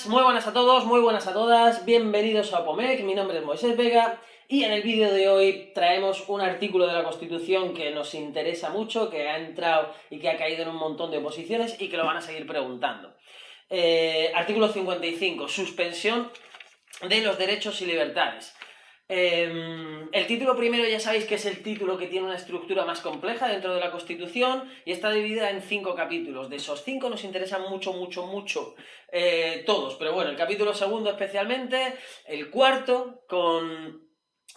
Muy buenas a todos, muy buenas a todas, bienvenidos a Opomec, mi nombre es Moisés Vega y en el vídeo de hoy traemos un artículo de la Constitución que nos interesa mucho, que ha entrado y que ha caído en un montón de oposiciones y que lo van a seguir preguntando. Artículo 55, suspensión de los derechos y libertades. El título primero ya sabéis que es el título que tiene una estructura más compleja dentro de la Constitución y está dividida en 5 capítulos. De esos 5 nos interesan mucho todos, pero bueno, el capítulo segundo especialmente, el cuarto con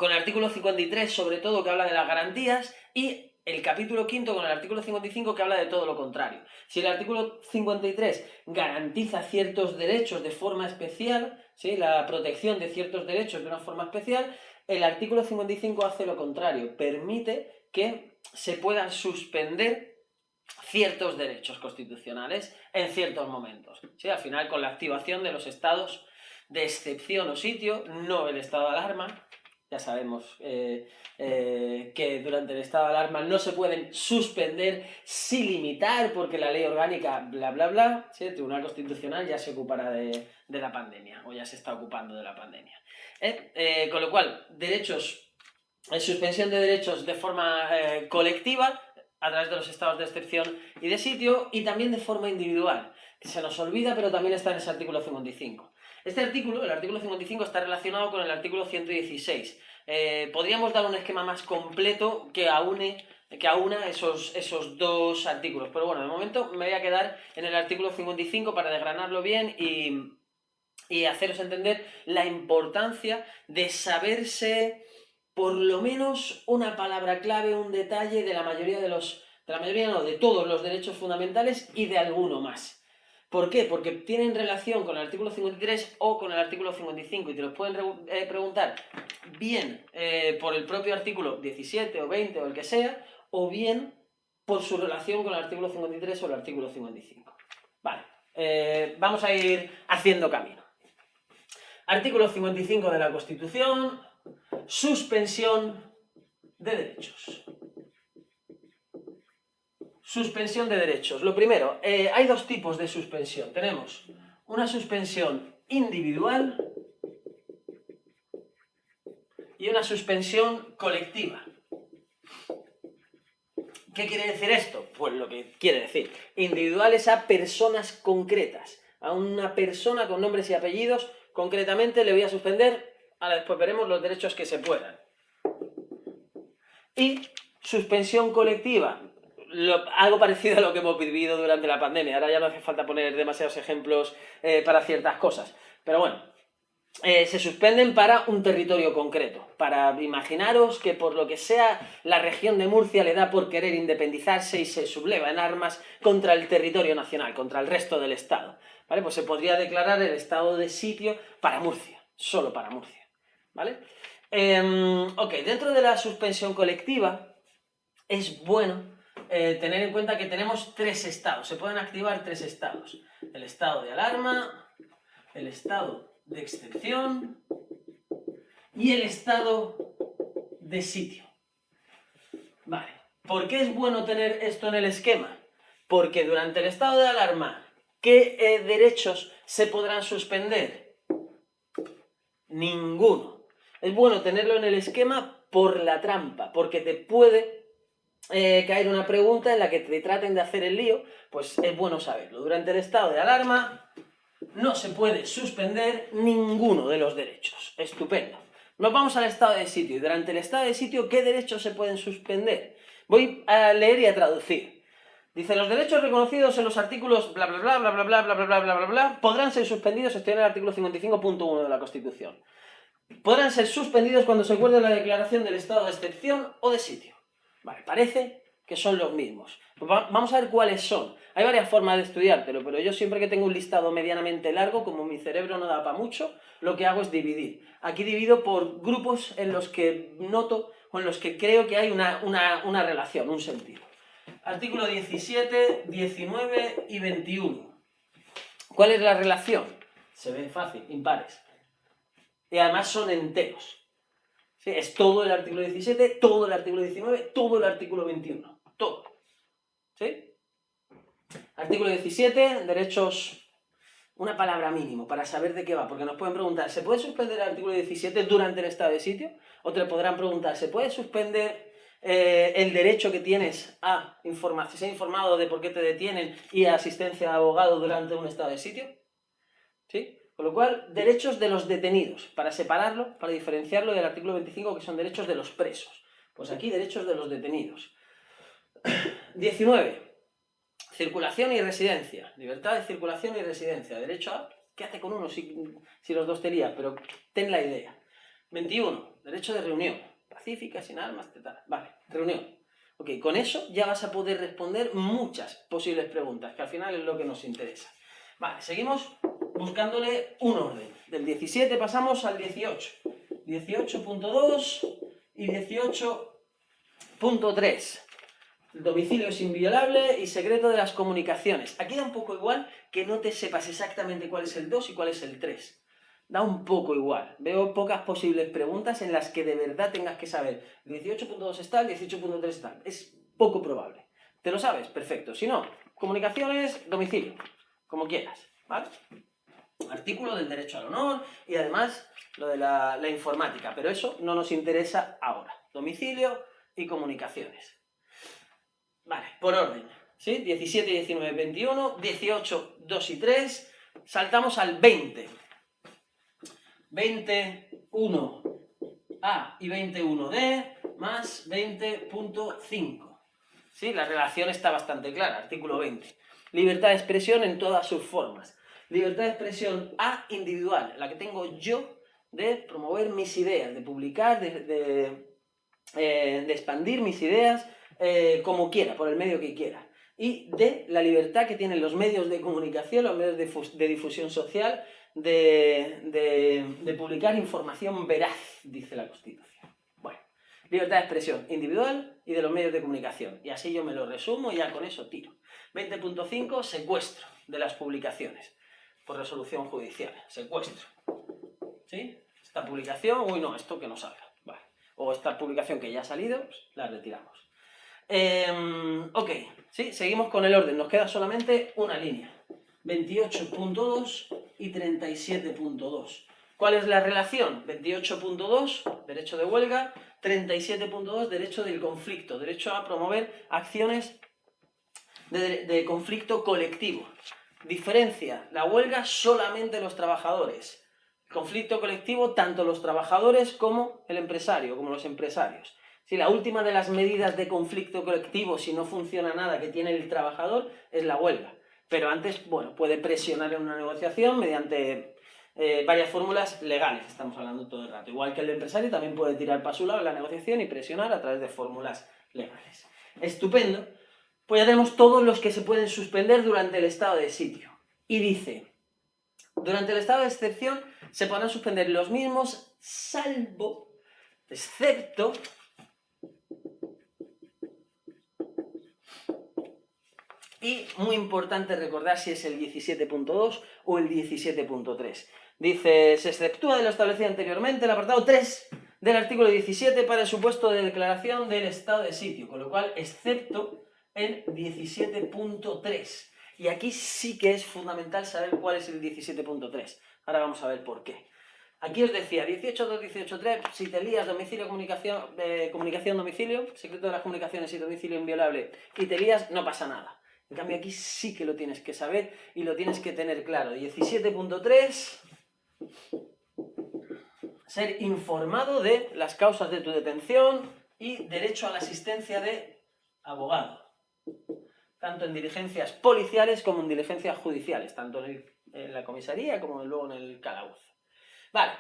el artículo 53 sobre todo que habla de las garantías y el capítulo quinto con el artículo 55 que habla de todo lo contrario. Si el artículo 53 garantiza ciertos derechos de forma especial, ¿sí?, la protección de ciertos derechos de una forma especial, el artículo 55 hace lo contrario, permite que se puedan suspender ciertos derechos constitucionales en ciertos momentos. ¿Sí? Al final, con la activación de los estados de excepción o sitio, no el estado de alarma. Ya sabemos que durante el estado de alarma no se pueden suspender sin limitar porque la ley orgánica bla bla bla, ¿sí? El Tribunal Constitucional ya se ocupará de la pandemia o ya se está ocupando de la pandemia. Con lo cual, suspensión de derechos de forma colectiva a través de los estados de excepción y de sitio y también de forma individual, que se nos olvida pero también está en ese artículo 55. Este artículo, el artículo 55, está relacionado con el artículo 116. Podríamos dar un esquema más completo que aúna esos dos artículos, pero bueno, de momento me voy a quedar en el artículo 55 para desgranarlo bien y haceros entender la importancia de saberse por lo menos una palabra clave, un detalle de la mayoría de todos los derechos fundamentales y de alguno más. ¿Por qué? Porque tienen relación con el artículo 53 o con el artículo 55 y te los pueden preguntar bien por el propio artículo 17 o 20 o el que sea, o bien por su relación con el artículo 53 o el artículo 55. Vale, vamos a ir haciendo camino. Artículo 55 de la Constitución, suspensión de derechos. Suspensión de derechos. Lo primero, hay dos tipos de suspensión. Tenemos una suspensión individual y una suspensión colectiva. ¿Qué quiere decir esto? Pues lo que quiere decir. Individual es a personas concretas. A una persona con nombres y apellidos, concretamente le voy a suspender. Ahora después veremos los derechos que se puedan. Y suspensión colectiva. Algo parecido a lo que hemos vivido durante la pandemia. Ahora ya no hace falta poner demasiados ejemplos para ciertas cosas. Pero bueno, se suspenden para un territorio concreto. Para imaginaros que por lo que sea la región de Murcia le da por querer independizarse y se subleva en armas contra el territorio nacional, contra el resto del Estado. ¿Vale? Pues se podría declarar el estado de sitio para Murcia, solo para Murcia. ¿Vale? Ok, dentro de la suspensión colectiva es bueno tener en cuenta que tenemos 3 estados, se pueden activar 3 estados. El estado de alarma, el estado de excepción y el estado de sitio. Vale, ¿por qué es bueno tener esto en el esquema? Porque durante el estado de alarma, ¿qué derechos se podrán suspender? Ninguno. Es bueno tenerlo en el esquema por la trampa, porque te puede caer una pregunta en la que te traten de hacer el lío, pues es bueno saberlo. Durante el estado de alarma no se puede suspender ninguno de los derechos. Estupendo. Nos vamos al estado de sitio. Y durante el estado de sitio, ¿qué derechos se pueden suspender? Voy a leer y a traducir. Dice, los derechos reconocidos en los artículos bla bla bla bla bla bla bla bla bla bla bla bla podrán ser suspendidos, estoy en el artículo 55.1 de la Constitución. Podrán ser suspendidos cuando se acuerde la declaración del estado de excepción o de sitio. Vale, parece que son los mismos. Pues vamos a ver cuáles son. Hay varias formas de estudiártelo, pero yo siempre que tengo un listado medianamente largo, como mi cerebro no da para mucho, lo que hago es dividir. Aquí divido por grupos en los que noto o en los que creo que hay una relación, un sentido. Artículo 17, 19 y 21. ¿Cuál es la relación? Se ve fácil, impares. Y además son enteros. ¿Sí? Es todo el artículo 17, todo el artículo 19, todo el artículo 21. Todo. ¿Sí? Artículo 17, derechos... Una palabra mínimo para saber de qué va, porque nos pueden preguntar, ¿se puede suspender el artículo 17 durante el estado de sitio? O te podrán preguntar, ¿se puede suspender el derecho que tienes a ser informado de por qué te detienen y a asistencia de abogado durante un estado de sitio? ¿Sí? Con lo cual, derechos de los detenidos, para separarlo, para diferenciarlo del artículo 25, que son derechos de los presos. Pues aquí, derechos de los detenidos. 19. Circulación y residencia. Libertad de circulación y residencia. Derecho a... ¿Qué hace con uno si los dos te lías? Pero ten la idea. 21. Derecho de reunión. Pacífica, sin armas, etc. Vale, reunión. Ok, con eso ya vas a poder responder muchas posibles preguntas, que al final es lo que nos interesa. Vale, seguimos buscándole un orden. Del 17 pasamos al 18. 18.2 y 18.3. El domicilio es inviolable y secreto de las comunicaciones. Aquí da un poco igual que no te sepas exactamente cuál es el 2 y cuál es el 3. Da un poco igual. Veo pocas posibles preguntas en las que de verdad tengas que saber. El 18.2 está, el 18.3 está. Es poco probable. ¿Te lo sabes? Perfecto. Si no, comunicaciones, domicilio. Como quieras. ¿Vale? Artículo del derecho al honor y además lo de la informática. Pero eso no nos interesa ahora. Domicilio y comunicaciones. Vale, por orden, ¿sí? 17, 19, 21, 18, 2 y 3, saltamos al 20. 21A y 21D más 20.5. ¿Sí? La relación está bastante clara, artículo 20. Libertad de expresión en todas sus formas. Libertad de expresión A individual, la que tengo yo de promover mis ideas, de publicar, de expandir mis ideas como quiera, por el medio que quiera. Y de la libertad que tienen los medios de comunicación, los medios de difusión social, de publicar información veraz, dice la Constitución. Bueno, libertad de expresión individual y de los medios de comunicación. Y así yo me lo resumo y ya con eso tiro. 20.5, secuestro de las publicaciones por resolución judicial. Secuestro. ¿Sí? Esta publicación, uy no, esto que no salga. Vale. O esta publicación que ya ha salido, pues la retiramos. Ok, ¿sí? Seguimos con el orden. Nos queda solamente una línea. 28.2 y 37.2. ¿Cuál es la relación? 28.2, derecho de huelga. 37.2, derecho del conflicto. Derecho a promover acciones de conflicto colectivo. Diferencia, la huelga solamente los trabajadores. Conflicto colectivo, tanto los trabajadores como el empresario, como los empresarios. Si la última de las medidas de conflicto colectivo, si no funciona nada que tiene el trabajador, es la huelga. Pero antes, bueno, puede presionar en una negociación mediante varias fórmulas legales, estamos hablando todo el rato. Igual que el empresario también puede tirar para su lado en la negociación y presionar a través de fórmulas legales. Estupendo. Pues ya tenemos todos los que se pueden suspender durante el estado de sitio. Y dice, durante el estado de excepción se podrán suspender los mismos, salvo, excepto, y muy importante recordar si es el 17.2 o el 17.3. Dice, se exceptúa de lo establecido anteriormente el apartado 3 del artículo 17 para el supuesto de declaración del estado de sitio, con lo cual, excepto el 17.3. Y aquí sí que es fundamental saber cuál es el 17.3. Ahora vamos a ver por qué. Aquí os decía, 18.2, 18.3, si te lías domicilio, comunicación, domicilio, secreto de las comunicaciones y domicilio inviolable, y te lías, no pasa nada. En cambio aquí sí que lo tienes que saber y lo tienes que tener claro. 17.3, ser informado de las causas de tu detención y derecho a la asistencia de abogado. Tanto en diligencias policiales como en diligencias judiciales, tanto en la comisaría como luego en el calabozo. Vale,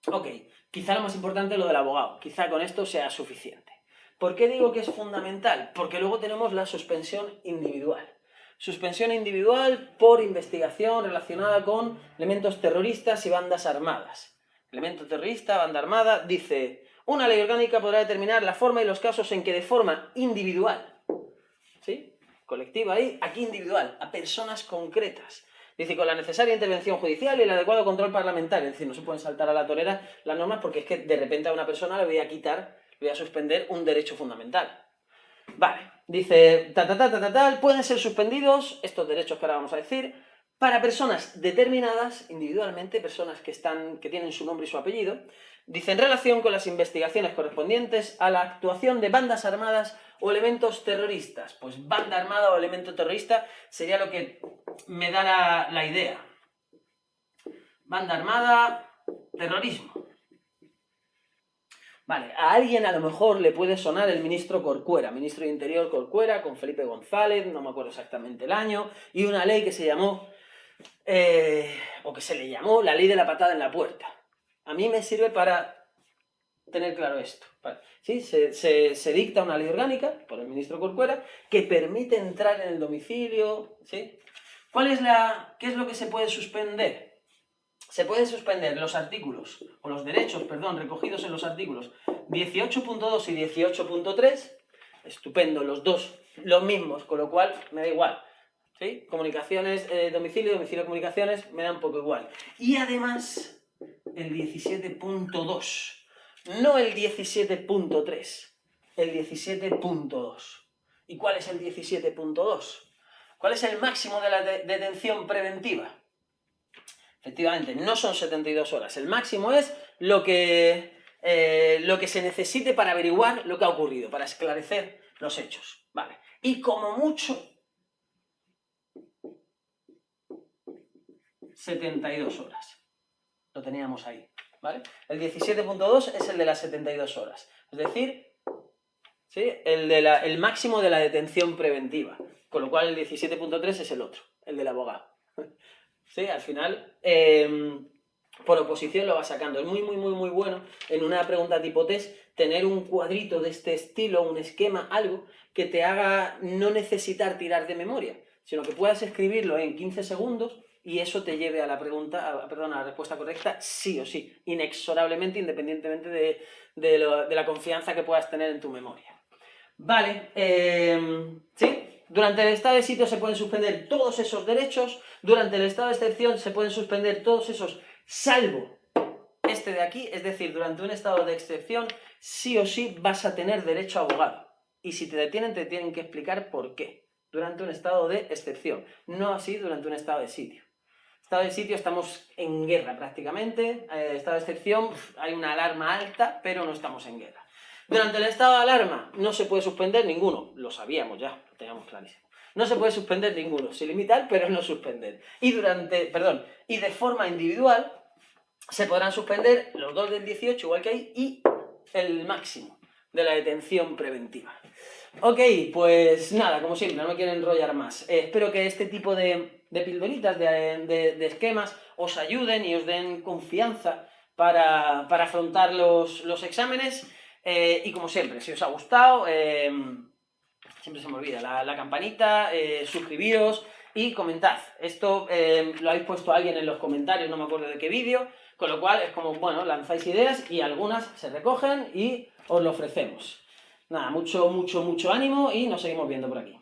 ok, quizá lo más importante es lo del abogado, quizá con esto sea suficiente. ¿Por qué digo que es fundamental? Porque luego tenemos la suspensión individual. Suspensión individual por investigación relacionada con elementos terroristas y bandas armadas. Elemento terrorista, banda armada, dice, una ley orgánica podrá determinar la forma y los casos en que de forma individual, ¿sí? Colectiva ahí, aquí individual, a personas concretas, Dice, con la necesaria intervención judicial y el adecuado control parlamentario. Es decir, no se pueden saltar a la torera las normas porque es que de repente a una persona le voy a quitar, le voy a suspender un derecho fundamental. Vale, dice, pueden ser suspendidos estos derechos que ahora vamos a decir para personas determinadas, individualmente, personas que tienen su nombre y su apellido, dice, en relación con las investigaciones correspondientes a la actuación de bandas armadas o elementos terroristas. Pues banda armada o elemento terrorista sería lo que me da la idea. Banda armada, terrorismo. Vale, a alguien a lo mejor le puede sonar el ministro Corcuera, ministro de Interior Corcuera, con Felipe González, no me acuerdo exactamente el año, y una ley que se llamó, o que se le llamó la ley de la patada en la puerta. A mí me sirve para tener claro esto. Vale. ¿Sí? Se dicta una ley orgánica por el ministro Corcuera que permite entrar en el domicilio. ¿Sí? ¿Qué es lo que se puede suspender? Se pueden suspender los artículos, o los derechos, perdón, recogidos en los artículos 18.2 y 18.3, estupendo, los dos, los mismos, con lo cual me da igual. ¿Sí? Comunicaciones, domicilio, comunicaciones, me da un poco igual. Y además, el 17.2, no el 17.3, el 17.2. ¿Y cuál es el 17.2? ¿Cuál es el máximo de la detención preventiva? Efectivamente, no son 72 horas. El máximo es lo que se necesite para averiguar lo que ha ocurrido, para esclarecer los hechos. Vale. Y como mucho, 72 horas. Lo teníamos ahí. ¿Vale? El 17.2 es el de las 72 horas. Es decir, ¿sí? el máximo de la detención preventiva. Con lo cual el 17.3 es el otro, el del abogado. ¿Sí? Al final, por oposición lo va sacando. Es muy bueno en una pregunta tipo test tener un cuadrito de este estilo, un esquema, algo que te haga no necesitar tirar de memoria, sino que puedas escribirlo en 15 segundos y eso te lleve a la respuesta correcta sí o sí, inexorablemente, independientemente de la confianza que puedas tener en tu memoria. Vale, ¿sí? Durante el estado de sitio se pueden suspender todos esos derechos, durante el estado de excepción se pueden suspender todos esos, salvo este de aquí, es decir, durante un estado de excepción sí o sí vas a tener derecho a abogado. Y si te detienen, te tienen que explicar por qué. Durante un estado de excepción, no así durante un estado de sitio. Estado de sitio estamos en guerra prácticamente, estado de excepción hay una alarma alta, pero no estamos en guerra. Durante el estado de alarma no se puede suspender ninguno, lo sabíamos ya, lo teníamos clarísimo. No se puede suspender ninguno, se limitar, pero no suspender. Y de forma individual se podrán suspender los dos del 18, igual que ahí, y el máximo de la detención preventiva. Ok, pues nada, como siempre, no me quiero enrollar más. Espero que este tipo de pildoritas, de esquemas, os ayuden y os den confianza para afrontar los exámenes. Y como siempre, si os ha gustado, siempre se me olvida, la campanita, suscribiros y comentad. Esto lo habéis puesto a alguien en los comentarios, no me acuerdo de qué vídeo, con lo cual es como, bueno, lanzáis ideas y algunas se recogen y os lo ofrecemos. Nada, mucho ánimo y nos seguimos viendo por aquí.